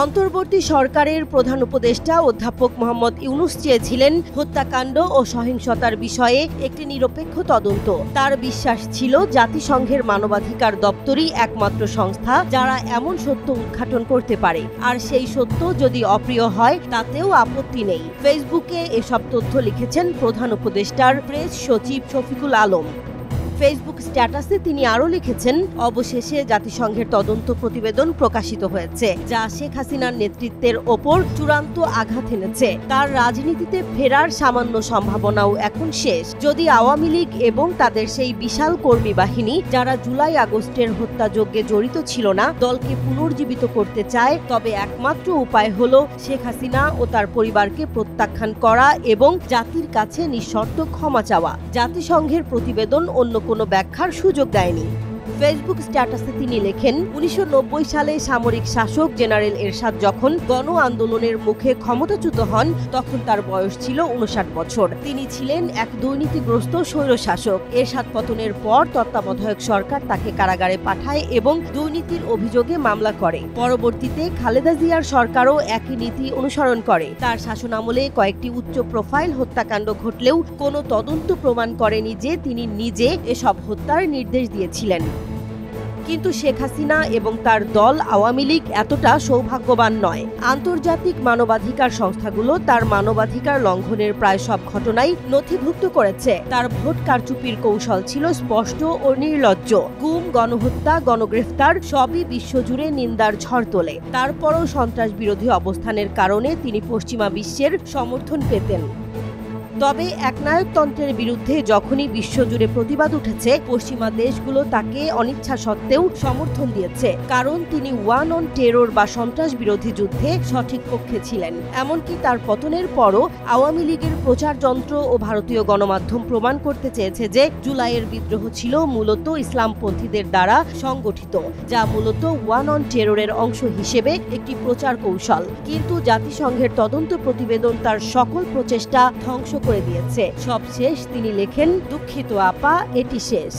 অন্তর্বর্তী সরকারের প্রধান উপদেষ্টা অধ্যাপক মোহাম্মদ ইউনূস চেয়েছিলেন হত্যাকাণ্ড ও সহিংসতার বিষয়ে একটি নিরপেক্ষ তদন্ত। তার বিশ্বাস ছিল জাতিসংঘের মানবাধিকার দপ্তরই একমাত্র সংস্থা যারা এমন সত্য উদ্ঘাটন করতে পারে, আর সেই সত্য যদি অপ্রিয় হয় তাতেও আপত্তি নেই। ফেসবুকে এসব তথ্য লিখেছেন প্রধান উপদেষ্টার প্রেস সচিব শফিকুল আলম। ফেসবুক স্ট্যাটাসে তিনি আরও লিখেছেন, অবশেষে জাতিসংঘের তদন্ত প্রতিবেদন প্রকাশিত হয়েছে, যা শেখ হাসিনার নেতৃত্বের ওপর চূড়ান্ত আঘাত এনেছে। তার রাজনীতিতে ফেরার সামান্য সম্ভাবনাও এখন শেষ। যদি আওয়ামী লীগ এবং তাদের সেই বিশাল কর্মী বাহিনী যারা জুলাই আগস্টের হত্যাযজ্ঞে জড়িত ছিল না দলকে পুনর্জীবিত করতে চায়, তবে একমাত্র উপায় হল শেখ হাসিনা ও তার পরিবারকে প্রত্যাখ্যান করা এবং জাতির কাছে নিঃশর্ত ক্ষমা চাওয়া। জাতিসংঘের প্রতিবেদন অন্য কোনো ব্যাখ্যার সুযোগ দেয়নি। ফেসবুক স্ট্যাটাসে তিনি লেখেন, 1990 সালে সামরিক শাসক জেনারেল এরশাদ যখন গণ আন্দোলনের মুখে ক্ষমতাচ্যুত হন তখন তার বয়স ছিল 59 বছর। তিনি ছিলেন এক দুর্নীতিগ্রস্ত স্বৈরশাসক। এরশাদ পতনের পর তত্ত্বাবধায়ক সরকার তাকে কারাগারে পাঠায় এবং দুর্নীতির অভিযোগে মামলা করে। পরবর্তীতে খালেদা জিয়ার সরকারও একই নীতি অনুসরণ করে। তার শাসনামলে কয়েকটি উচ্চ প্রোফাইল হত্যাকাণ্ড ঘটলেও কোনো তদন্ত প্রমাণ করেনি যে তিনি নিজে এসব হত্যার নির্দেশ দিয়েছিলেন। কিন্তু শেখ হাসিনা এবং তার দল আওয়ামী লীগ এতটা সৌভাগ্যবান নয়। আন্তর্জাতিক মানবাধিকার সংস্থাগুলো তার মানবাধিকার লঙ্ঘনের প্রায় সব ঘটনাই নথিভুক্ত করেছে। তার ভোট কারচুপির কৌশল ছিল স্পষ্ট ও নির্লজ্জ। গুম, গণহত্যা, গণগ্রেফতার সবই বিশ্বজুড়ে নিন্দার ঝড় তোলে। তারপরও সন্ত্রাস বিরোধী অবস্থানের কারণে তিনি পশ্চিমা বিশ্বের সমর্থন পেতেন। তবে একনায়কতন্ত্রের বিরুদ্ধে যখনই বিশ্বজুড়ে প্রতিবাদ উঠেছে, পশ্চিমা দেশগুলো তাকে অনিচ্ছা সত্ত্বেও সমর্থন দিয়েছে, কারণ তিনি ওয়ান অন টেরর বা সন্ত্রাস বিরোধী যুদ্ধে সঠিক পক্ষে ছিলেন। এমনকি তার পতনের পরও আওয়ামী লীগের প্রচার যন্ত্র ও ভারতীয় গণমাধ্যম প্রমাণ করতে চেয়েছে যে জুলাইয়ের বিদ্রোহ ছিল মূলত ইসলামপন্থীদের দ্বারা সংগঠিত, যা মূলত ওয়ান অন টেররের অংশ হিসেবে একটি প্রচার কৌশল। কিন্তু জাতিসংঘের তদন্ত প্রতিবেদন তার সকল প্রচেষ্টা ধ্বংস করে দিয়েছে। সবশেষ তিনি লেখেন, দুঃখিত আপা, এটি শেষ।